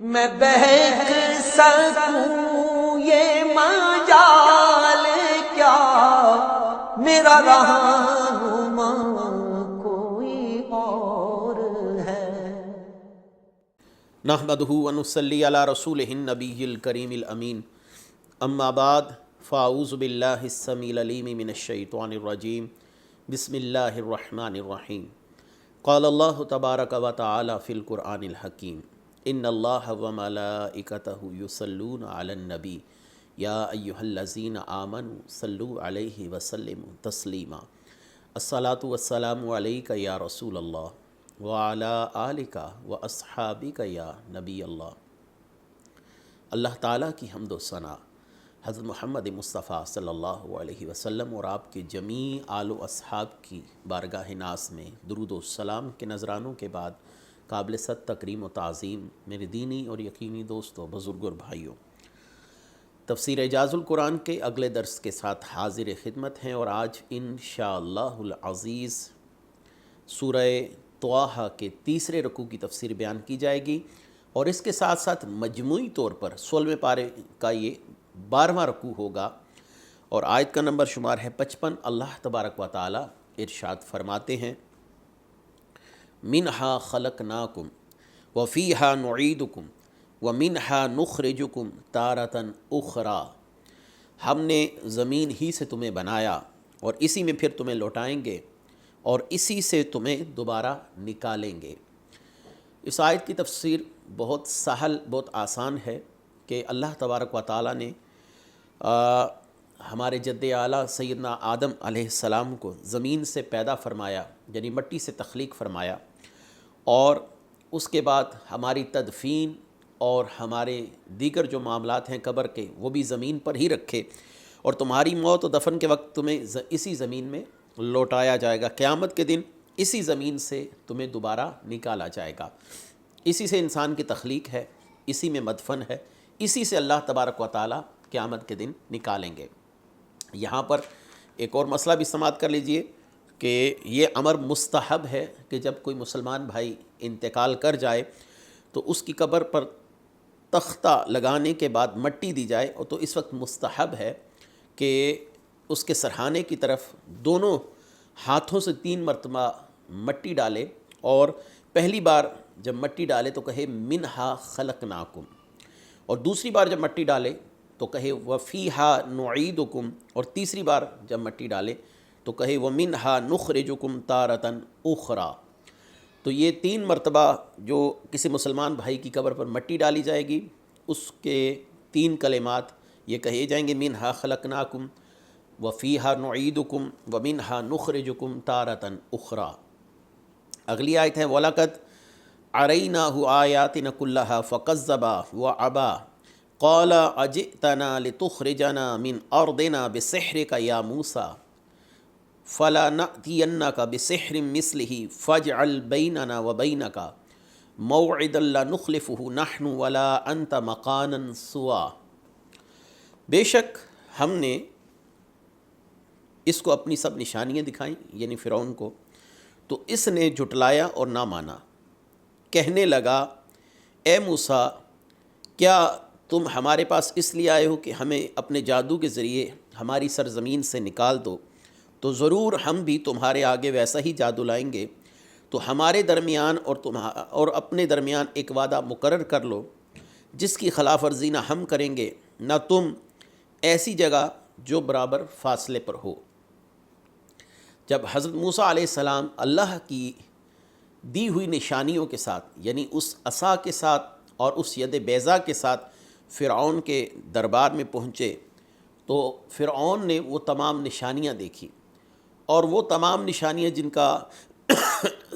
میں بہک سکوں یہ مجال کیا، میرا رہنما کوئی اور ہے۔ نحمدہ ونصلی علی رسولہ النبی الکریم الامین، اما بعد فاعوذ باللہ السمیع العلیم من الشیطان الرجیم، بسم اللہ الرحمن الرحیم۔ قال اللہ تبارک و تعالی فی القرآن الحکیم، ان اللہ وملائکتہ یصلون علی النبی یا ایہا الذین آمنوا صلوا علیہ وسلموا تسلیما۔ الصلاۃ والسلام علیک یا رسول اللہ وعلی آلک واصحابک یا نبی اللہ۔ اللہ تعالیٰ کی حمد و ثنا حضرت محمد مصطفیٰ صلی اللہ علیہ وسلم اور آپ کے جمیع آل و اصحاب کی بارگاہ ناز میں درود و سلام کے نذرانوں کے بعد قابل صد تکریم و تعظیم میرے دینی اور یقینی دوستوں، بزرگوں اور بھائیوں، تفسیر اعجاز القرآن کے اگلے درس کے ساتھ حاضر خدمت ہیں، اور آج انشاءاللہ العزیز سورہ طٰہٰ کے تیسرے رکوع کی تفسیر بیان کی جائے گی، اور اس کے ساتھ ساتھ مجموعی طور پر 16ویں پارے کا یہ 12واں رکوع ہوگا، اور آیت کا نمبر شمار ہے 55۔ اللہ تبارک و تعالی ارشاد فرماتے ہیں، منہا خلقناکم وفیہا نعیدکم ومنہا نخرجکم تارۃ اخری۔ ہم نے زمین ہی سے تمہیں بنایا اور اسی میں پھر تمہیں لوٹائیں گے اور اسی سے تمہیں دوبارہ نکالیں گے۔ اس آیت کی تفسیر بہت سہل، بہت آسان ہے کہ اللہ تبارک و تعالیٰ نے ہمارے جد اعلیٰ سیدنا آدم علیہ السلام کو زمین سے پیدا فرمایا، یعنی مٹی سے تخلیق فرمایا، اور اس کے بعد ہماری تدفین اور ہمارے دیگر جو معاملات ہیں قبر کے وہ بھی زمین پر ہی رکھے، اور تمہاری موت و دفن کے وقت تمہیں اسی زمین میں لوٹایا جائے گا۔ قیامت کے دن اسی زمین سے تمہیں دوبارہ نکالا جائے گا۔ اسی سے انسان کی تخلیق ہے، اسی میں مدفن ہے، اسی سے اللہ تبارک و تعالیٰ قیامت کے دن نکالیں گے۔ یہاں پر ایک اور مسئلہ بھی سماعت کر لیجئے کہ یہ امر مستحب ہے کہ جب کوئی مسلمان بھائی انتقال کر جائے تو اس کی قبر پر تختہ لگانے کے بعد مٹی دی جائے، اور تو اس وقت مستحب ہے کہ اس کے سرہانے کی طرف دونوں ہاتھوں سے 3 مرتبہ مٹی ڈالے، اور پہلی بار جب مٹی ڈالے تو کہے منہا خلقناکم، اور دوسری بار جب مٹی ڈالے تو کہے وفیہا نعیدکم، اور تیسری بار جب مٹی ڈالے تو کہے ومنہا نخرجکم تارۃ اخری۔ تو یہ 3 مرتبہ جو کسی مسلمان بھائی کی قبر پر مٹی ڈالی جائے گی، اس کے 3 کلمات یہ کہے جائیں گے، منہا خلقناکم وفیہا نعیدکم ومنہا نخرجکم تارۃ اخری۔ اگلی آیت ہے وَلَقَدْ أَرَيْنَاهُ آيَاتِنَا كُلَّهَا فَكَذَّبَ وَأَبَىٰ قَالَ أَجِئْتَنَا لِتُخْرِجَنَا مِنْ أَرْضِنَا بِسِحْرِكَ يَا مُوسَىٰ فَلَنَأْتِيَنَّكَ بِسِحْرٍ مِثْلِهِ فَاجْعَلْ بَيْنَنَا وَبَيْنَكَ مَوْعِدًا لَا نُخْلِفُهُ نَحْنُ وَلَا أَنْتَ مَكَانًا سُوًى۔ بے شک ہم نے اس کو اپنی سب نشانیاں دکھائیں، یعنی فرعون کو، تو اس نے جھٹلایا اور نہ مانا۔ کہنے لگا، اے موسیٰ، کیا تم ہمارے پاس اس لیے آئے ہو کہ ہمیں اپنے جادو کے ذریعے ہماری سرزمین سے نکال دو؟ تو ضرور ہم بھی تمہارے آگے ویسا ہی جادو لائیں گے، تو ہمارے درمیان اور اپنے درمیان ایک وعدہ مقرر کر لو جس کی خلاف ورزی نہ ہم کریں گے نہ تم، ایسی جگہ جو برابر فاصلے پر ہو۔ جب حضرت موسیٰ علیہ السلام اللہ کی دی ہوئی نشانیوں کے ساتھ، یعنی اس عصا کے ساتھ اور اس ید بیضا کے ساتھ فرعون کے دربار میں پہنچے، تو فرعون نے وہ تمام نشانیاں دیکھی، اور وہ تمام نشانیاں جن کا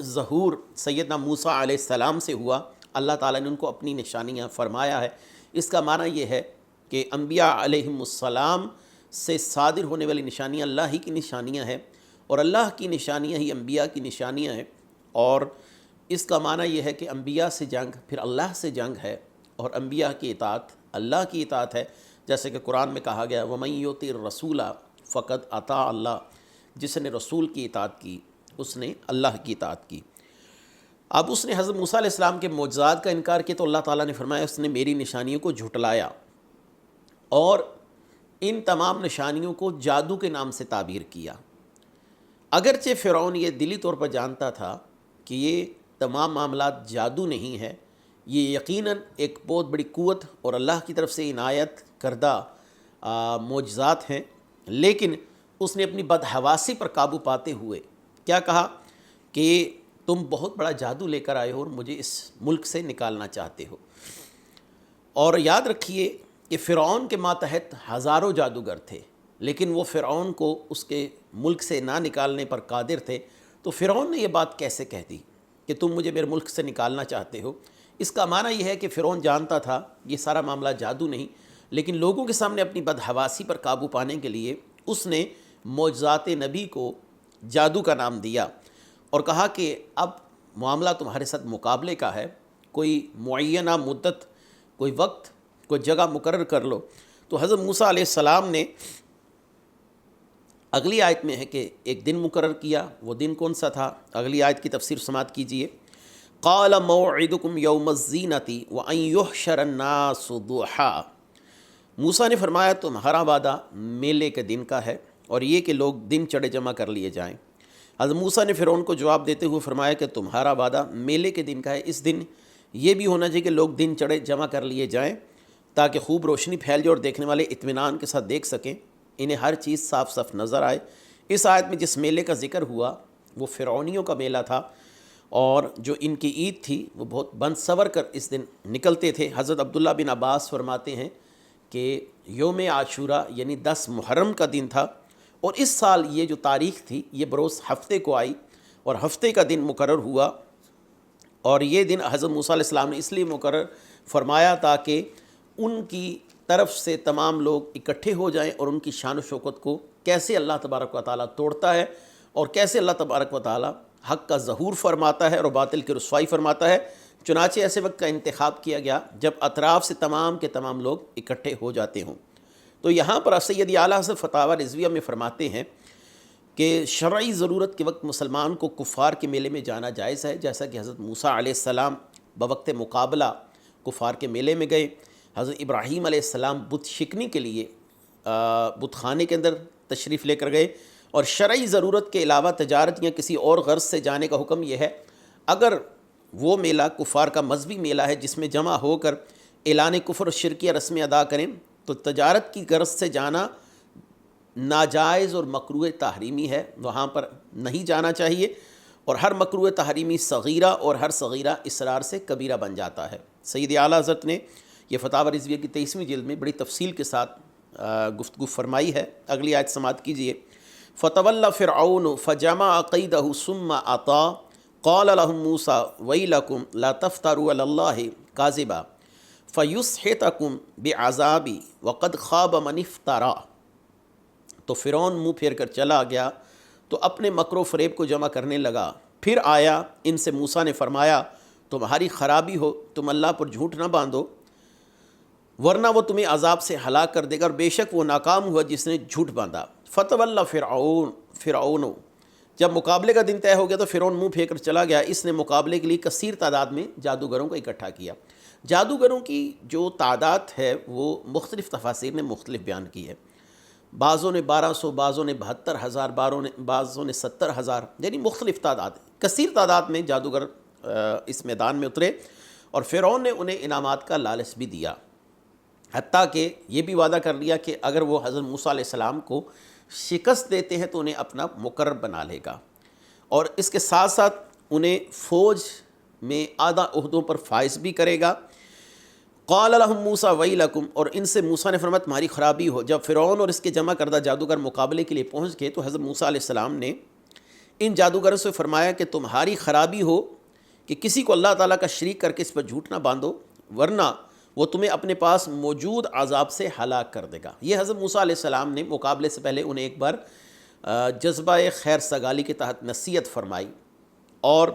ظہور سیدنا موسیٰ علیہ السلام سے ہوا، اللہ تعالیٰ نے ان کو اپنی نشانیاں فرمایا ہے۔ اس کا معنی یہ ہے کہ انبیاء علیہم السلام سے صادر ہونے والی نشانیاں اللہ ہی کی نشانیاں ہیں، اور اللہ کی نشانیاں ہی انبیاء کی نشانیاں ہیں، اور اس کا معنی یہ ہے کہ انبیاء سے جنگ پھر اللہ سے جنگ ہے، اور انبیاء کی اطاعت اللہ کی اطاعت ہے، جیسے کہ قرآن میں کہا گیا وَمَن يُطِعِ الرَّسُولَ فَقَدْ أَطَاعَ اللَّهَ، جس نے رسول کی اطاعت کی اس نے اللہ کی اطاعت کی۔ اب اس نے حضرت موسیٰ علیہ السلام کے معجزات کا انکار کیا تو اللہ تعالیٰ نے فرمایا اس نے میری نشانیوں کو جھٹلایا اور ان تمام نشانیوں کو جادو کے نام سے تعبیر کیا۔ اگرچہ فرعون یہ دلی طور پر جانتا تھا کہ یہ تمام معاملات جادو نہیں ہے، یہ یقیناً ایک بہت بڑی قوت اور اللہ کی طرف سے عنایت کردہ معجزات ہیں، لیکن اس نے اپنی بدحواسی پر قابو پاتے ہوئے کیا کہا کہ تم بہت بڑا جادو لے کر آئے ہو اور مجھے اس ملک سے نکالنا چاہتے ہو۔ اور یاد رکھیے کہ فرعون کے ماتحت ہزاروں جادوگر تھے، لیکن وہ فرعون کو اس کے ملک سے نہ نکالنے پر قادر تھے۔ تو فرعون نے یہ بات کیسے کہہ دی کہ تم مجھے میرے ملک سے نکالنا چاہتے ہو؟ اس کا معنی یہ ہے کہ فرعون جانتا تھا یہ سارا معاملہ جادو نہیں، لیکن لوگوں کے سامنے اپنی بدحواسی پر قابو پانے کے لیے اس نے معجزات نبی کو جادو کا نام دیا اور کہا کہ اب معاملہ تمہارے ساتھ مقابلے کا ہے، کوئی معینہ مدت، کوئی وقت، کوئی جگہ مقرر کر لو۔ تو حضرت موسیٰ علیہ السلام نے اگلی آیت میں ہے کہ ایک دن مقرر کیا۔ وہ دن کون سا تھا؟ اگلی آیت کی تفسیر سماعت کیجئے۔ قال موعدکم یوم الزینۃ وان یحشر الناس ضحیٰ۔ موسیٰ نے فرمایا تمہارا وعدہ میلے کے دن کا ہے اور یہ کہ لوگ دن چڑھے جمع کر لیے جائیں۔ حضرت موسیٰ نے فرعون کو جواب دیتے ہوئے فرمایا کہ تمہارا وعدہ میلے کے دن کا ہے، اس دن یہ بھی ہونا چاہیے کہ لوگ دن چڑھے جمع کر لیے جائیں تاکہ خوب روشنی پھیل جائے اور دیکھنے والے اطمینان کے ساتھ دیکھ سکیں، انہیں ہر چیز صاف صاف نظر آئے۔ اس آیت میں جس میلے کا ذکر ہوا وہ فرعونیوں کا میلہ تھا، اور جو ان کی عید تھی وہ بہت بند سور کر اس دن نکلتے تھے۔ حضرت عبداللہ بن عباس فرماتے ہیں کہ یوم عاشورہ یعنی 10 محرم کا دن تھا، اور اس سال یہ جو تاریخ تھی یہ بروز ہفتے کو آئی اور ہفتے کا دن مقرر ہوا، اور یہ دن حضرت موسیٰ علیہ السلام نے اس لیے مقرر فرمایا تاکہ ان کی طرف سے تمام لوگ اکٹھے ہو جائیں اور ان کی شان و شوکت کو کیسے اللہ تبارک و تعالیٰ توڑتا ہے اور کیسے اللہ تبارک و تعالیٰ حق کا ظہور فرماتا ہے اور باطل کی رسوائی فرماتا ہے۔ چنانچہ ایسے وقت کا انتخاب کیا گیا جب اطراف سے تمام کے تمام لوگ اکٹھے ہو جاتے ہوں۔ تو یہاں پر سیدی اعلیٰ حضرت فتاوی رضویہ میں فرماتے ہیں کہ شرعی ضرورت کے وقت مسلمان کو کفار کے میلے میں جانا جائز ہے، جیسا کہ حضرت موسیٰ علیہ السلام بوقت مقابلہ کفار کے میلے میں گئے۔ حضرت ابراہیم علیہ السلام بت شکنی کے لیے بت خانے کے اندر تشریف لے کر گئے، اور شرعی ضرورت کے علاوہ تجارت یا کسی اور غرض سے جانے کا حکم یہ ہے۔ اگر وہ میلہ کفار کا مذہبی میلہ ہے جس میں جمع ہو کر اعلان کفر و شرکیہ رسمیں ادا کریں تو تجارت کی غرض سے جانا ناجائز اور مکروہ تحریمی ہے، وہاں پر نہیں جانا چاہیے، اور ہر مکروہ تحریمی صغیرہ اور ہر صغیرہ اصرار سے کبیرہ بن جاتا ہے۔ سید اعلیٰ حضرت نے یہ فتاوی رضویہ کی 23ویں جلد میں بڑی تفصیل کے ساتھ گفتگو فرمائی ہے۔ اگلی آیت سماعت کیجئے۔ فَتَوَلَّ فِرْعَوْنُ فَجَمَعَ قَيْدَهُ ثُمَّ أَطَاعَ قَالَ لَهُم مُوسَىٰ وَيْلَكُمْ لَا تَفْتَرُوا عَلَى اللَّهِ كَاذِبًا فَيُسْحِتَكُم بِعَذَابِي وَقَدْ خَابَ مَنِ افْتَرَىٰ۔ تو فرعون منہ پھیر کر چلا گیا تو اپنے مکر و فریب کو جمع کرنے لگا۔ پھر آیا ان سے موسیٰ نے فرمایا تمہاری خرابی ہو، تم اللہ پر جھوٹ نہ باندھو ورنہ وہ تمہیں عذاب سے ہلاک کر دے گا، اور بے شک وہ ناکام ہوا جس نے جھوٹ باندھا۔ فتولی فرعون جب مقابلے کا دن طے ہو گیا تو فرعون منہ پھیر کر چلا گیا۔ اس نے مقابلے کے لیے کثیر تعداد میں جادوگروں کو اکٹھا کیا۔ جادوگروں کی جو تعداد ہے وہ مختلف تفاسیر نے مختلف بیان کی ہے، بعضوں نے 1200، بعضوں نے 72,000، بعضوں نے 70,000، یعنی مختلف تعداد، کثیر تعداد میں جادوگر اس میدان میں اترے، اور فرعون نے انہیں انعامات کا لالچ بھی دیا، حتیٰ کہ یہ بھی وعدہ کر لیا کہ اگر وہ حضرت موسیٰ علیہ السلام کو شکست دیتے ہیں تو انہیں اپنا مقرر بنا لے گا، اور اس کے ساتھ ساتھ انہیں فوج میں اعلیٰ عہدوں پر فائز بھی کرے گا۔ قال لهم موسیٰ ویلکم، اور ان سے موسیٰ نے فرمایا تمہاری خرابی ہو۔ جب فرعون اور اس کے جمع کردہ جادوگر مقابلے کے لیے پہنچ گئے تو حضرت موسیٰ علیہ السلام نے ان جادوگروں سے فرمایا کہ تمہاری خرابی ہو کہ کسی کو اللہ تعالیٰ کا شریک کر کے اس پر جھوٹ نہ باندھو ورنہ وہ تمہیں اپنے پاس موجود عذاب سے ہلاک کر دے گا۔ یہ حضرت موسیٰ علیہ السلام نے مقابلے سے پہلے انہیں ایک بار جذبہ خیر سگالی کے تحت نصیحت فرمائی، اور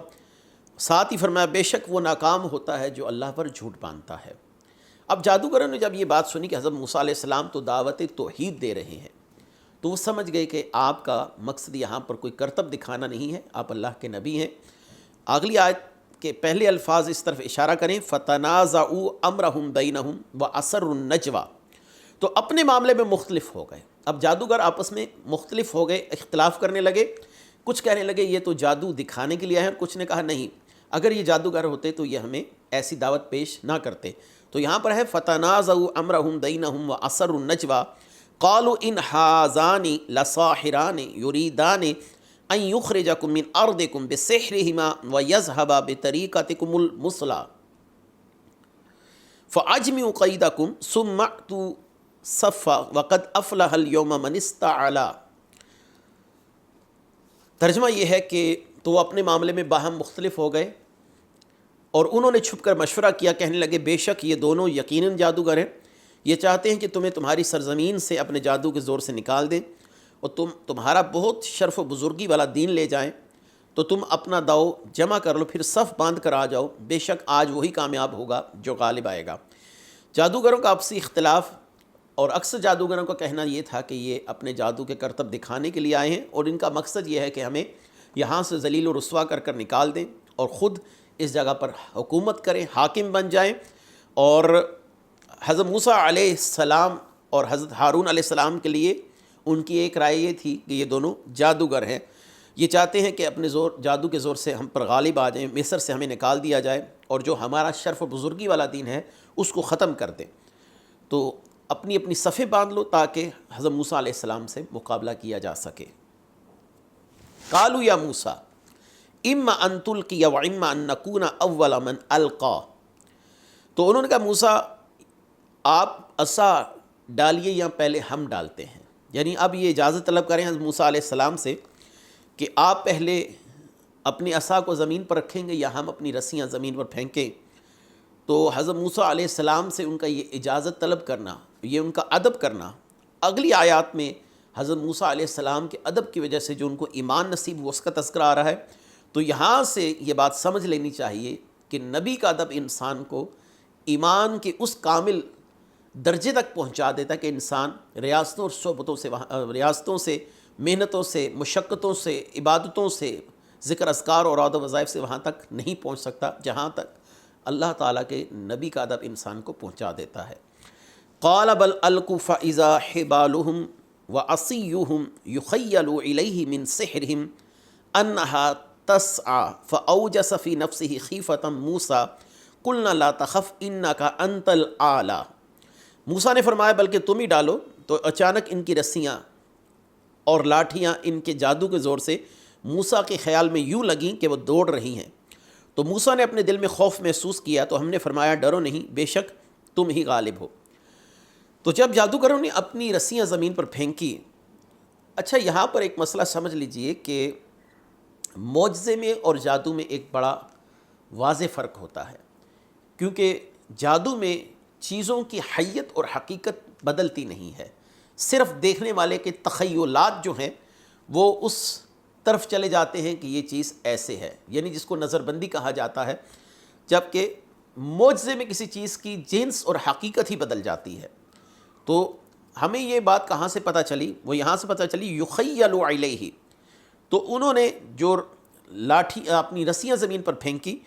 ساتھ ہی فرمایا بے شک وہ ناکام ہوتا ہے جو اللہ پر جھوٹ باندھتا ہے۔ اب جادوگروں نے جب یہ بات سنی کہ حضرت موسیٰ علیہ السلام تو دعوت توحید دے رہے ہیں تو وہ سمجھ گئے کہ آپ کا مقصد یہاں پر کوئی کرتب دکھانا نہیں ہے، آپ اللہ کے نبی ہیں۔ اگلی آیت کے پہلے الفاظ اس طرف اشارہ کریں، فتنازعوا امرہم بینہم واسروا النجویٰ، تو اپنے معاملے میں مختلف ہو گئے. اب جادوگر آپس میں مختلف ہو گئے، اختلاف کرنے لگے. کچھ کہنے لگے یہ تو جادو دکھانے کے لیے آئے ہیں، کچھ نے کہا نہیں، اگر یہ جادوگر ہوتے تو یہ ہمیں ایسی دعوت پیش نہ کرتے. تو یہاں پر ہے فتنازعوا امرہم بینہم واسروا النجویٰ قالوا ان ھذان لساحران یریدان ان یخرجکم من ارضکم بسحرہما ویذھبا بطریقتکم المثلی فاجمعوا قیدکم ثم اتوا صفا وقد افلح اليوم من استعلا. ترجمہ یہ ہے کہ تو وہ اپنے معاملے میں باہم مختلف ہو گئے اور انہوں نے چھپ کر مشورہ کیا، کہنے لگے بے شک یہ دونوں یقیناً جادوگر ہیں، یہ چاہتے ہیں کہ تمہیں تمہاری سرزمین سے اپنے جادو کے زور سے نکال دیں اور تمہارا بہت شرف و بزرگی والا دین لے جائیں. تو تم اپنا داؤ جمع کر لو، پھر صف باندھ کر آ جاؤ، بے شک آج وہی کامیاب ہوگا جو غالب آئے گا. جادوگروں کا آپسی اختلاف، اور اکثر جادوگروں کا کہنا یہ تھا کہ یہ اپنے جادو کے کرتب دکھانے کے لیے آئے ہیں اور ان کا مقصد یہ ہے کہ ہمیں یہاں سے ذلیل و رسوا کر کر نکال دیں اور خود اس جگہ پر حکومت کریں، حاکم بن جائیں. اور حضرت موسیٰ علیہ السلام اور حضرت ہارون علیہ السلام کے لیے ان کی ایک رائے یہ تھی کہ یہ دونوں جادوگر ہیں، یہ چاہتے ہیں کہ اپنے جادو کے زور سے ہم پر غالب آ جائیں، مصر سے ہمیں نکال دیا جائے اور جو ہمارا شرف و بزرگی والا دین ہے اس کو ختم کر دیں. تو اپنی اپنی صفیں باندھ لو تاکہ حضرت موسیٰ علیہ السلام سے مقابلہ کیا جا سکے. قالوا یا موسیٰ اما ان تلقی و اما ان نکون اول من القا. تو انہوں نے کہا موسیٰ آپ عصا ڈالیے یا پہلے ہم ڈالتے ہیں، یعنی اب یہ اجازت طلب کریں حضرت موسیٰ علیہ السلام سے کہ آپ پہلے اپنی عصا کو زمین پر رکھیں گے یا ہم اپنی رسیاں زمین پر پھینکیں. تو حضرت موسیٰ علیہ السلام سے ان کا یہ اجازت طلب کرنا، یہ ان کا ادب کرنا، اگلی آیات میں حضرت موسیٰ علیہ السلام کے ادب کی وجہ سے جو ان کو ایمان نصیب ہوا اس کا تذکرہ آ رہا ہے. تو یہاں سے یہ بات سمجھ لینی چاہیے کہ نبی کا ادب انسان کو ایمان کے اس کامل درجے تک پہنچا دیتا ہے کہ انسان ریاستوں اور صحبتوں سے ریاستوں سے، محنتوں سے، مشقتوں سے، عبادتوں سے، ذکر اذکار اور عہد و وظائف سے وہاں تک نہیں پہنچ سکتا جہاں تک اللہ تعالیٰ کے نبی کا ادب انسان کو پہنچا دیتا ہے. قال بل القوا فاذا حبالهم وعصيهم يخيل اليه من سحرهم انها تسعى فاوجس في نفسه خيفة موسى قلنا لا تخف انك انت الاعلى. موسیٰ نے فرمایا بلکہ تم ہی ڈالو. تو اچانک ان کی رسیاں اور لاٹھیاں ان کے جادو کے زور سے موسیٰ کے خیال میں یوں لگیں کہ وہ دوڑ رہی ہیں. تو موسیٰ نے اپنے دل میں خوف محسوس کیا تو ہم نے فرمایا ڈرو نہیں، بے شک تم ہی غالب ہو. تو جب جادوگروں نے اپنی رسیاں زمین پر پھینکی، اچھا یہاں پر ایک مسئلہ سمجھ لیجئے کہ معجزے میں اور جادو میں ایک بڑا واضح فرق ہوتا ہے، کیونکہ جادو میں چیزوں کی حیت اور حقیقت بدلتی نہیں ہے، صرف دیکھنے والے کے تخیلات جو ہیں وہ اس طرف چلے جاتے ہیں کہ یہ چیز ایسے ہے، یعنی جس کو نظر بندی کہا جاتا ہے. جبکہ معجزے میں کسی چیز کی جنس اور حقیقت ہی بدل جاتی ہے. تو ہمیں یہ بات کہاں سے پتہ چلی؟ وہ یہاں سے پتہ چلی یخیل الیہ. تو انہوں نے جو لاٹھی اپنی رسیاں زمین پر پھینکی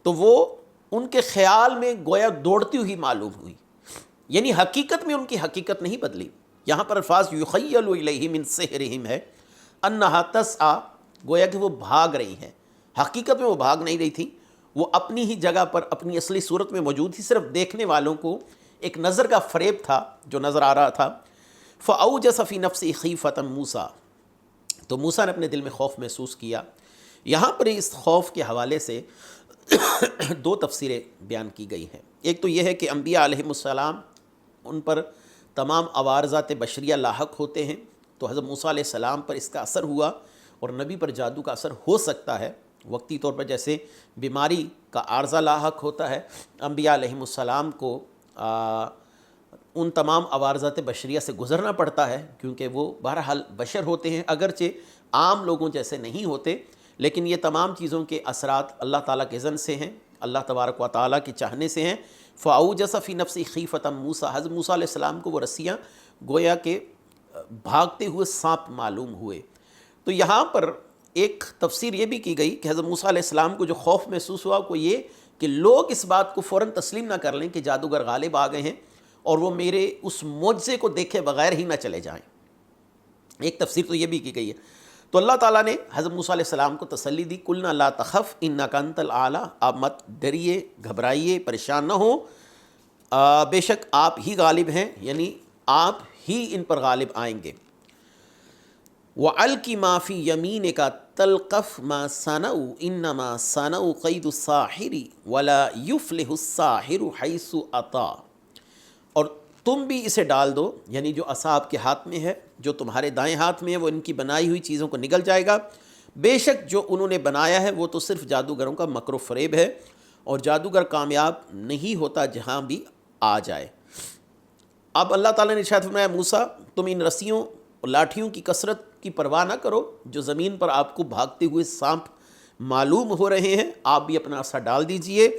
تو وہ ان کے خیال میں گویا دوڑتی ہوئی معلوم ہوئی، یعنی حقیقت میں ان کی حقیقت نہیں بدلی. یہاں پر الفاظ یخیل الیہ من سحرہم ہے، انہا تسعی، گویا کہ وہ بھاگ رہی ہیں. حقیقت میں وہ بھاگ نہیں رہی تھی، وہ اپنی ہی جگہ پر اپنی اصلی صورت میں موجود تھی، صرف دیکھنے والوں کو ایک نظر کا فریب تھا جو نظر آ رہا تھا. فاوجس فی نفسہ خیفۃ موسیٰ، تو موسیٰ نے اپنے دل میں خوف محسوس کیا. یہاں پر اس خوف کے حوالے سے دو تفسیریں بیان کی گئی ہیں. ایک تو یہ ہے کہ انبیاء علیہم السلام ان پر تمام عوارضات بشریہ لاحق ہوتے ہیں، تو حضرت موسیٰ علیہ السلام پر اس کا اثر ہوا اور نبی پر جادو کا اثر ہو سکتا ہے وقتی طور پر، جیسے بیماری کا عارضہ لاحق ہوتا ہے. انبیاء علیہم السلام کو ان تمام عوارضات بشریہ سے گزرنا پڑتا ہے کیونکہ وہ بہرحال بشر ہوتے ہیں، اگرچہ عام لوگوں جیسے نہیں ہوتے، لیکن یہ تمام چیزوں کے اثرات اللہ تعالیٰ کے اذن سے ہیں، اللہ تبارک و تعالیٰ کے چاہنے سے ہیں. فاوجس فی نفسہ خیفۃ موسیٰ، حضرت موسیٰ علیہ السلام کو وہ رسیاں گویا کہ بھاگتے ہوئے سانپ معلوم ہوئے. تو یہاں پر ایک تفسیر یہ بھی کی گئی کہ حضرت موسیٰ علیہ السلام کو جو خوف محسوس ہوا وہ یہ کہ لوگ اس بات کو فوراً تسلیم نہ کر لیں کہ جادوگر غالب آ گئے ہیں اور وہ میرے اس معجزے کو دیکھے بغیر ہی نہ چلے جائیں۔ ایک تفسیر تو یہ بھی کی گئی ہے۔ تو اللہ تعالیٰ نے حضرت موسیٰ علیہ السلام کو تسلی دی، قُلْنَا لَا تَخَفْ إِنَّكَ أَنْتَ الْأَعْلَىٰ، آپ مت ڈریے، گھبرائیے، پریشان نہ ہوں، بے شک آپ ہی غالب ہیں، یعنی آپ ہی ان پر غالب آئیں گے۔ وَأَلْقِ مَا فِي يَمِينِكَ تَلْقَفْ مَا صَنَعُوا إِنَّمَا صَنَعُوا كَيْدُ السَّاحِرِ وَلَا يُفْلِحُ السَّاحِرُ حَيْثُ أَتَىٰ، اور تم بھی اسے ڈال دو، یعنی جو عصا آپ کے ہاتھ میں ہے، جو تمہارے دائیں ہاتھ میں ہے، وہ ان کی بنائی ہوئی چیزوں کو نگل جائے گا، بے شک جو انہوں نے بنایا ہے وہ تو صرف جادوگروں کا مکر و فریب ہے، اور جادوگر کامیاب نہیں ہوتا جہاں بھی آ جائے۔ اب اللہ تعالیٰ نے ارشاد فرمایا، موسیٰ تم ان رسیوں اور لاٹھیوں کی کثرت کی پرواہ نہ کرو جو زمین پر آپ کو بھاگتے ہوئے سانپ معلوم ہو رہے ہیں، آپ بھی اپنا عصا ڈال دیجئے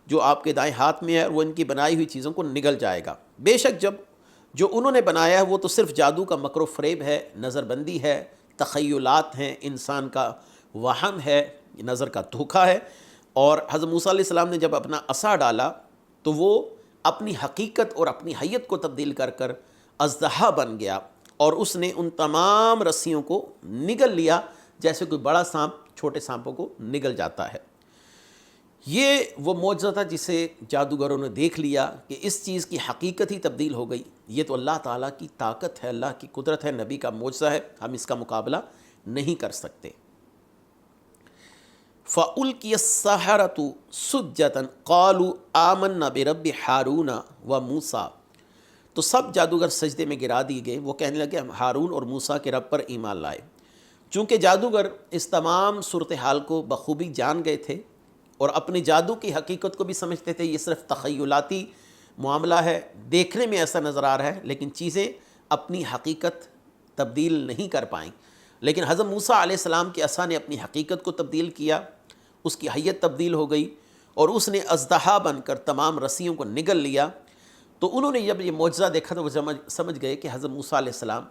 جو آپ کے دائیں ہاتھ میں ہے، وہ ان کی بنائی ہوئی چیزوں کو نگل جائے گا، بے شک جو انہوں نے بنایا ہے وہ تو صرف جادو کا مکر و فریب ہے، نظر بندی ہے، تخیلات ہیں، انسان کا وہم ہے، نظر کا دھوکہ ہے۔ اور حضرت موسیٰ علیہ السلام نے جب اپنا عصا ڈالا تو وہ اپنی حقیقت اور اپنی حیت کو تبدیل کر کر اژدہا بن گیا، اور اس نے ان تمام رسیوں کو نگل لیا جیسے کوئی بڑا سانپ چھوٹے سانپوں کو نگل جاتا ہے۔ یہ وہ معجزہ تھا جسے جادوگروں نے دیکھ لیا کہ اس چیز کی حقیقت ہی تبدیل ہو گئی۔ یہ تو اللہ تعالیٰ کی طاقت ہے، اللہ کی قدرت ہے، نبی کا معجزہ ہے، ہم اس کا مقابلہ نہیں کر سکتے۔ فَأُلْقِيَ السَّحَرَةُ سُجَّدًا قَالُوا آمَنَّا بِرَبِّ ہارون وموسیٰ، تو سب جادوگر سجدے میں گرا دیے گئے، وہ کہنے لگے ہم ہارون اور موسیٰ کے رب پر ایمان لائے۔ چونکہ جادوگر اس تمام صورتحال کو بخوبی جان گئے تھے اور اپنے جادو کی حقیقت کو بھی سمجھتے تھے، یہ صرف تخیلاتی معاملہ ہے، دیکھنے میں ایسا نظر آ رہا ہے لیکن چیزیں اپنی حقیقت تبدیل نہیں کر پائیں۔ لیکن حضرت موسیٰ علیہ السلام کے عصا نے اپنی حقیقت کو تبدیل کیا، اس کی حیت تبدیل ہو گئی اور اس نے اژدہا بن کر تمام رسیوں کو نگل لیا۔ تو انہوں نے جب یہ معجزہ دیکھا تو وہ سمجھ گئے کہ حضرت موسیٰ علیہ السلام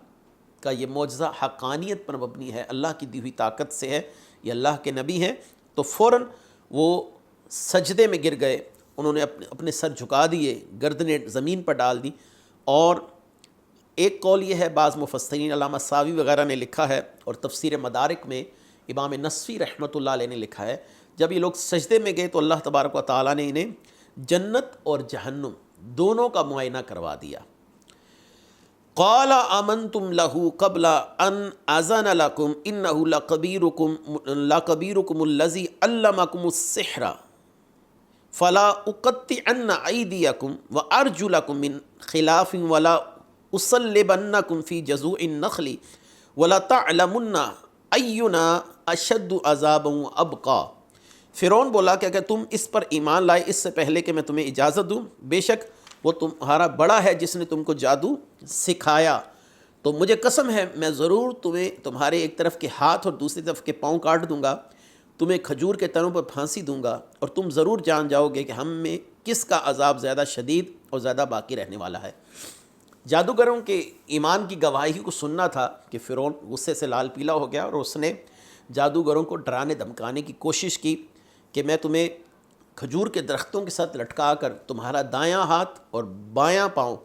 کا یہ معجزہ حقانیت پر مبنی ہے، اللہ کی دی ہوئی طاقت سے ہے، یہ اللہ کے نبی ہیں۔ تو فوراً وہ سجدے میں گر گئے، انہوں نے اپنے سر جھکا دیے، گردنیں زمین پر ڈال دی۔ اور ایک قول یہ ہے، بعض مفسرین علامہ ساوی وغیرہ نے لکھا ہے، اور تفسیر مدارک میں امام نصفی رحمۃ اللہ علیہ نے لکھا ہے، جب یہ لوگ سجدے میں گئے تو اللہ تبارک و تعالیٰ نے انہیں جنت اور جہنم دونوں کا معائنہ کروا دیا۔ قال آمنتم لہ قبل ان اذن لکم انہ لکبیرکم الذی علمکم السحر فلا اقطعن ایدیکم وارجلکم من خلاف ولا اصلبنکم فی جذوع النخل ولتعلمن اینا اشد عذابا وابقی۔ فرعون بولا کہ اگر تم اس پر ایمان لائے اس سے پہلے کہ میں تمہیں اجازت دوں، بے شک وہ تمہارا بڑا ہے جس نے تم کو جادو سکھایا، تو مجھے قسم ہے میں ضرور تمہیں تمہارے ایک طرف کے ہاتھ اور دوسری طرف کے پاؤں کاٹ دوں گا، تمہیں کھجور کے تنوں پر پھانسی دوں گا، اور تم ضرور جان جاؤ گے کہ ہم میں کس کا عذاب زیادہ شدید اور زیادہ باقی رہنے والا ہے۔ جادوگروں کے ایمان کی گواہی کو سننا تھا کہ فرعون غصے سے لال پیلا ہو گیا، اور اس نے جادوگروں کو ڈرانے دھمکانے کی کوشش کی کہ میں تمہیں کھجور کے درختوں کے ساتھ لٹکا کر تمہارا دایاں ہاتھ اور بایاں پاؤں،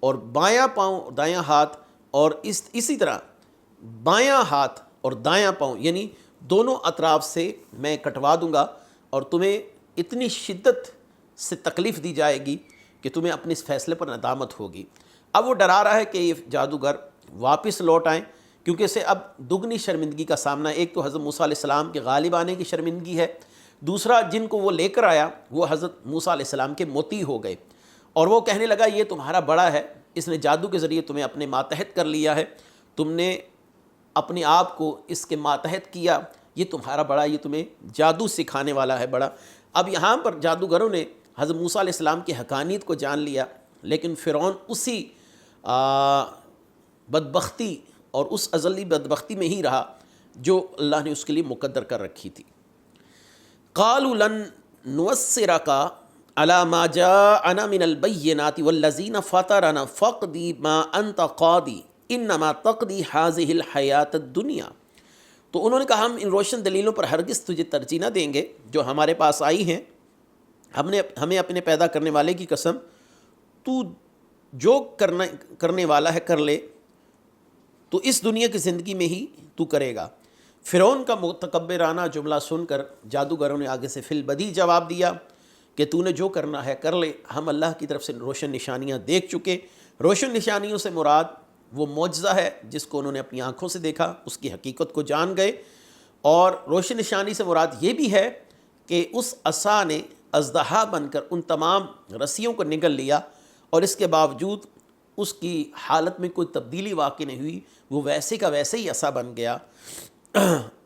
اور بایاں پاؤں دایاں ہاتھ، اور اسی طرح بایاں ہاتھ اور دایاں پاؤں یعنی دونوں اطراف سے میں کٹوا دوں گا، اور تمہیں اتنی شدت سے تکلیف دی جائے گی کہ تمہیں اپنے اس فیصلے پر ندامت ہوگی۔ اب وہ ڈرا رہا ہے کہ یہ جادوگر واپس لوٹ آئیں، کیونکہ اسے اب دگنی شرمندگی کا سامنا ہے۔ ایک تو حضرت موسیٰ علیہ السلام کے غالب آنے کی شرمندگی ہے، دوسرا جن کو وہ لے کر آیا وہ حضرت موسیٰ علیہ السلام کے مطیع ہو گئے، اور وہ کہنے لگا یہ تمہارا بڑا ہے، اس نے جادو کے ذریعے تمہیں اپنے ماتحت کر لیا ہے، تم نے اپنے آپ کو اس کے ماتحت کیا، یہ تمہارا بڑا، یہ تمہیں جادو سکھانے والا ہے بڑا۔ اب یہاں پر جادوگروں نے حضرت موسیٰ علیہ السلام کی حقانیت کو جان لیا، لیکن فرعون اسی بدبختی اور اس ازلی بدبختی میں ہی رہا جو اللہ نے اس کے لیے مقدر کر رکھی تھی۔ قالوا لن نؤثرك على ما جاءنا من البينات والذين فطرنا فاقض ما انت قاضي انما تقضي هذه الحياة الدنيا۔ تو انہوں نے کہا ہم ان روشن دلیلوں پر ہرگز تجھے ترجیح نہ دیں گے جو ہمارے پاس آئی ہیں، ہمیں اپنے پیدا کرنے والے کی قسم، تو جو کرنے والا ہے کر لے، تو اس دنیا کی زندگی میں ہی تو کرے گا۔ فرعون کا متکبرانہ جملہ سن کر جادوگروں نے آگے سے فی البدیہہ جواب دیا کہ تو نے جو کرنا ہے کر لے، ہم اللہ کی طرف سے روشن نشانیاں دیکھ چکے۔ روشن نشانیوں سے مراد وہ معجزہ ہے جس کو انہوں نے اپنی آنکھوں سے دیکھا، اس کی حقیقت کو جان گئے، اور روشن نشانی سے مراد یہ بھی ہے کہ اس عصا نے اژدہا بن کر ان تمام رسیوں کو نگل لیا، اور اس کے باوجود اس کی حالت میں کوئی تبدیلی واقع نہیں ہوئی، وہ ویسے کا ویسے ہی عصا بن گیا۔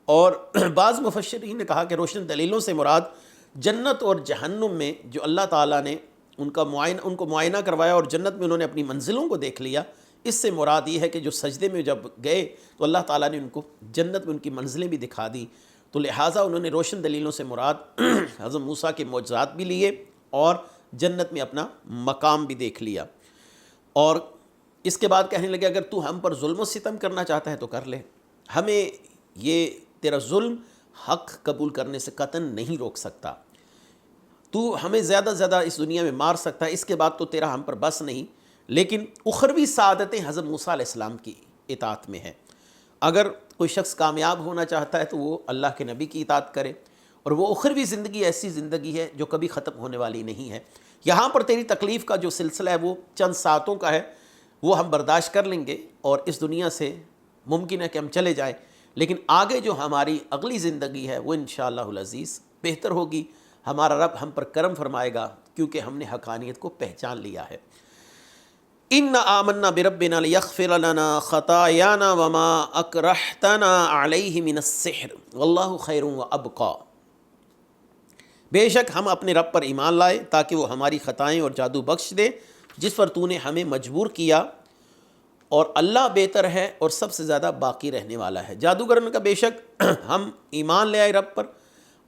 اور بعض مفسرین نے کہا کہ روشن دلیلوں سے مراد جنت اور جہنم میں جو اللہ تعالیٰ نے ان کو معائنہ کروایا اور جنت میں انہوں نے اپنی منزلوں کو دیکھ لیا، اس سے مراد یہ ہے کہ جو سجدے میں جب گئے تو اللہ تعالیٰ نے ان کو جنت میں ان کی منزلیں بھی دکھا دی، تو لہٰذا انہوں نے روشن دلیلوں سے مراد حضرت موسیٰ کے معجزات بھی لیے اور جنت میں اپنا مقام بھی دیکھ لیا۔ اور اس کے بعد کہنے لگے اگر تو ہم پر ظلم و ستم کرنا چاہتا ہے تو کر لے، ہمیں یہ تیرا ظلم حق قبول کرنے سے قطعاً نہیں روک سکتا، تو ہمیں زیادہ سے زیادہ اس دنیا میں مار سکتا ہے، اس کے بعد تو تیرا ہم پر بس نہیں۔ لیکن اخروی سعادتیں حضرت موسیٰ علیہ السلام کی اطاعت میں ہیں۔ اگر کوئی شخص کامیاب ہونا چاہتا ہے تو وہ اللہ کے نبی کی اطاعت کرے، اور وہ اخروی زندگی ایسی زندگی ہے جو کبھی ختم ہونے والی نہیں ہے۔ یہاں پر تیری تکلیف کا جو سلسلہ ہے وہ چند ساعتوں کا ہے، وہ ہم برداشت کر لیں گے اور اس دنیا سے ممکن ہے کہ ہم چلے جائیں، لیکن آگے جو ہماری اگلی زندگی ہے وہ انشاءاللہ العزیز بہتر ہوگی۔ ہمارا رب ہم پر کرم فرمائے گا کیونکہ ہم نے حقانیت کو پہچان لیا ہے۔ اِنَّ آمَنَّا بِرَبِّنَا لِيَغْفِرَ لَنَا خَطَايَانَا وَمَا أَكْرَهْتَنَا عَلَيْهِ مِنَ السِّحْرِ وَاللَّهُ خَيْرٌ وَأَبْقَىٰ۔ بے شک ہم اپنے رب پر ایمان لائے تاکہ وہ ہماری خطائیں اور جادو بخش دے جس پر تو نے ہمیں مجبور کیا، اور اللہ بہتر ہے اور سب سے زیادہ باقی رہنے والا ہے۔ جادوگرن کا بے شک ہم ایمان لے آئے رب پر،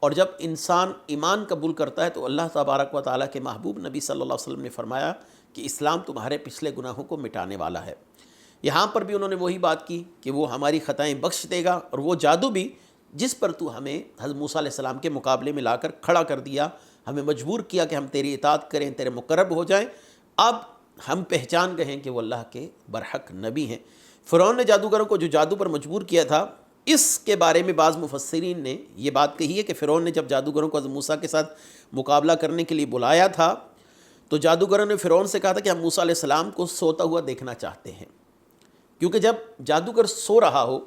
اور جب انسان ایمان قبول کرتا ہے تو اللہ تبارک و تعالیٰ کے محبوب نبی صلی اللہ علیہ وسلم نے فرمایا کہ اسلام تمہارے پچھلے گناہوں کو مٹانے والا ہے۔ یہاں پر بھی انہوں نے وہی بات کی کہ وہ ہماری خطائیں بخش دے گا، اور وہ جادو بھی جس پر تو ہمیں حضرت موسیٰ علیہ السلام کے مقابلے میں لا کر کھڑا کر دیا، ہمیں مجبور کیا کہ ہم تیری اطاعت کریں، تیرے مقرب ہو جائیں، اب ہم پہچان گئے ہیں کہ وہ اللہ کے برحق نبی ہیں۔ فرعون نے جادوگروں کو جو جادو پر مجبور کیا تھا، اس کے بارے میں بعض مفسرین نے یہ بات کہی ہے کہ فرعون نے جب جادوگروں کو حضرت موسیٰ کے ساتھ مقابلہ کرنے کے لیے بلایا تھا تو جادوگروں نے فرعون سے کہا تھا کہ ہم موسیٰ علیہ السلام کو سوتا ہوا دیکھنا چاہتے ہیں، کیونکہ جب جادوگر سو رہا ہو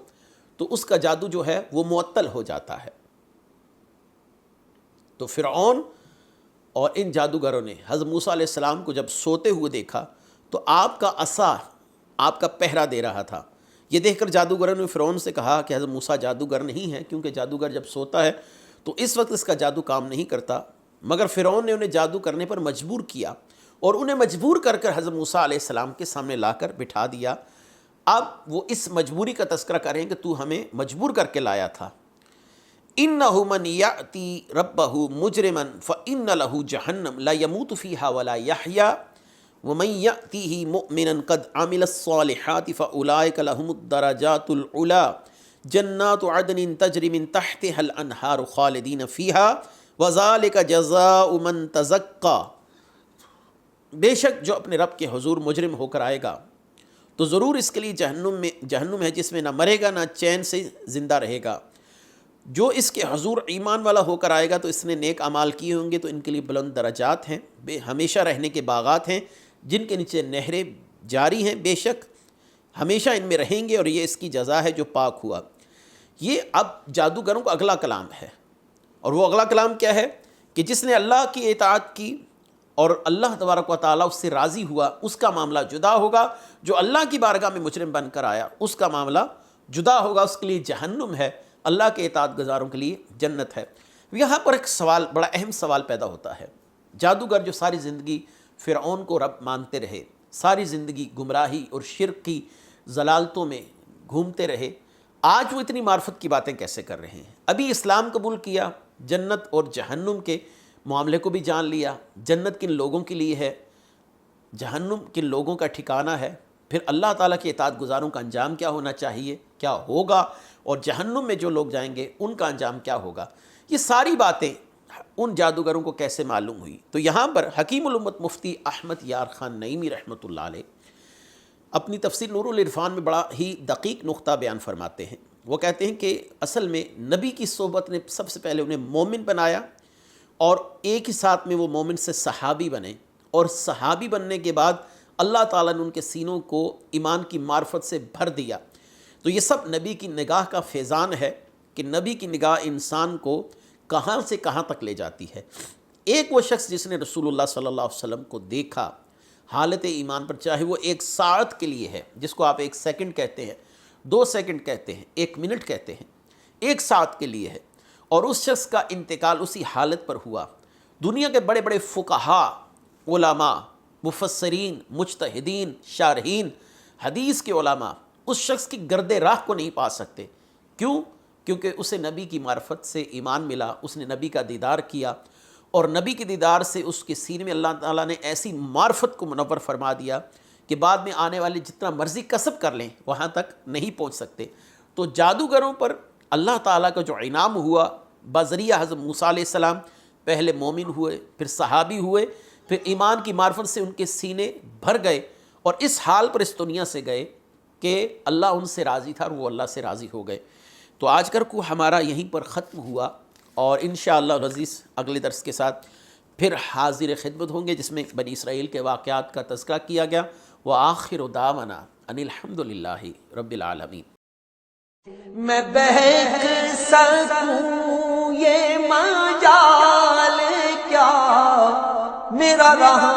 تو اس کا جادو جو ہے وہ معطل ہو جاتا ہے۔ تو فرعون اور ان جادوگروں نے حضرت موسیٰ علیہ السلام کو جب سوتے ہوئے دیکھا تو آپ کا عصا آپ کا پہرا دے رہا تھا۔ یہ دیکھ کر جادوگروں نے فرعون سے کہا کہ حضرت موسیٰ جادوگر نہیں ہے، کیونکہ جادوگر جب سوتا ہے تو اس وقت اس کا جادو کام نہیں کرتا، مگر فرعون نے انہیں جادو کرنے پر مجبور کیا، اور انہیں مجبور کر کر حضرت موسیٰ علیہ السلام کے سامنے لا کر بٹھا دیا۔ اب وہ اس مجبوری کا تذکرہ کریں کہ تو ہمیں مجبور کر کے لایا تھا۔ إِنَّهُ مَنْ يَأْتِي رَبَّهُ مُجْرِمًا فَإِنَّ لَهُ جَهَنَّمَ لَا يَمُوتُ فِيهَا وَلَا يَحْيَا وَمَنْ يَأْتِهِ مُؤْمِنًا قَدْ عَمِلَ الصَّالِحَاتِ فَأُولَٰئِكَ لَهُمُ الدَّرَجَاتُ الْعُلَىٰ جَنَّاتُ عَدْنٍ تَجْرِي مِنْ تَحْتِهَا الْأَنْهَارُ خَالِدِينَ فِيهَا وَذَٰلِكَ جَزَاءُ مَنْ تَزَكَّىٰ۔ بے شک جو اپنے رب کے حضور مجرم ہو کر آئے گا تو ضرور اس کے لیے جہنم ہے جس میں نہ مرے گا نہ چین سے زندہ رہے گا۔ جو اس کے حضور ایمان والا ہو کر آئے گا تو اس نے نیک اعمال کیے ہوں گے تو ان کے لیے بلند درجات ہیں، ہمیشہ رہنے کے باغات ہیں جن کے نیچے نہریں جاری ہیں، بے شک ہمیشہ ان میں رہیں گے، اور یہ اس کی جزا ہے جو پاک ہوا۔ یہ اب جادوگروں کا اگلا کلام ہے، اور وہ اگلا کلام کیا ہے کہ جس نے اللہ کی اطاعت کی اور اللہ تبارک و تعالیٰ اس سے راضی ہوا، اس کا معاملہ جدا ہوگا۔ جو اللہ کی بارگاہ میں مجرم بن کر آیا اس کا معاملہ جدا ہوگا، اس کے لیے جہنم ہے، اللہ کے اطاعت گزاروں کے لیے جنت ہے۔ یہاں پر ایک سوال، بڑا اہم سوال پیدا ہوتا ہے۔ جادوگر جو ساری زندگی فرعون کو رب مانتے رہے، ساری زندگی گمراہی اور شرک کی ضلالتوں میں گھومتے رہے، آج وہ اتنی معرفت کی باتیں کیسے کر رہے ہیں؟ ابھی اسلام قبول کیا، جنت اور جہنم کے معاملے کو بھی جان لیا، جنت کن لوگوں کے لیے ہے، جہنم کن لوگوں کا ٹھکانہ ہے، پھر اللہ تعالیٰ کے اطاعت گزاروں کا انجام کیا ہونا چاہیے، کیا ہوگا، اور جہنم میں جو لوگ جائیں گے ان کا انجام کیا ہوگا، یہ ساری باتیں ان جادوگروں کو کیسے معلوم ہوئی؟ تو یہاں پر حکیم الامت مفتی احمد یار خان نعیمی رحمۃ اللہ علیہ اپنی تفسیر نور العرفان میں بڑا ہی دقیق نقطہ بیان فرماتے ہیں۔ وہ کہتے ہیں کہ اصل میں نبی کی صحبت نے سب سے پہلے انہیں مومن بنایا، اور ایک ہی ساتھ میں وہ مومن سے صحابی بنے، اور صحابی بننے کے بعد اللہ تعالیٰ نے ان کے سینوں کو ایمان کی معرفت سے بھر دیا۔ تو یہ سب نبی کی نگاہ کا فیضان ہے کہ نبی کی نگاہ انسان کو کہاں سے کہاں تک لے جاتی ہے۔ ایک وہ شخص جس نے رسول اللہ صلی اللہ علیہ وسلم کو دیکھا حالت ایمان پر، چاہے وہ ایک ساعت کے لیے ہے، جس کو آپ 1 سیکنڈ کہتے ہیں، 2 سیکنڈ کہتے ہیں، 1 منٹ کہتے ہیں، 1 ساعت کے لیے ہے، اور اس شخص کا انتقال اسی حالت پر ہوا۔ دنیا کے بڑے بڑے فقہاء، علماء، مفسرین، مجتہدین، شارحین، حدیث کے علماء اس شخص کی گرد راہ کو نہیں پا سکتے۔ کیوں؟ کیونکہ اسے نبی کی معرفت سے ایمان ملا، اس نے نبی کا دیدار کیا، اور نبی کے دیدار سے اس کے سینے میں اللہ تعالیٰ نے ایسی معرفت کو منور فرما دیا کہ بعد میں آنے والے جتنا مرضی کسب کر لیں وہاں تک نہیں پہنچ سکتے۔ تو جادوگروں پر اللہ تعالیٰ کا جو انعام ہوا بذریعہ حضرت موسیٰ علیہ السلام، پہلے مومن ہوئے، پھر صحابی ہوئے، پھر ایمان کی معرفت سے ان کے سینے بھر گئے، اور اس حال پر اس دنیا سے گئے کہ اللہ ان سے راضی تھا اور وہ اللہ سے راضی ہو گئے۔ تو آج کر کو ہمارا یہیں پر ختم ہوا، اور انشاءاللہ العزیز اگلے درس کے ساتھ پھر حاضر خدمت ہوں گے، جس میں بنی اسرائیل کے واقعات کا تذکرہ کیا گیا۔ وآخر دعوانا ان الحمدللہ رب العالمین۔ میں بہک سکوں یہ مجال کیا میرا رہا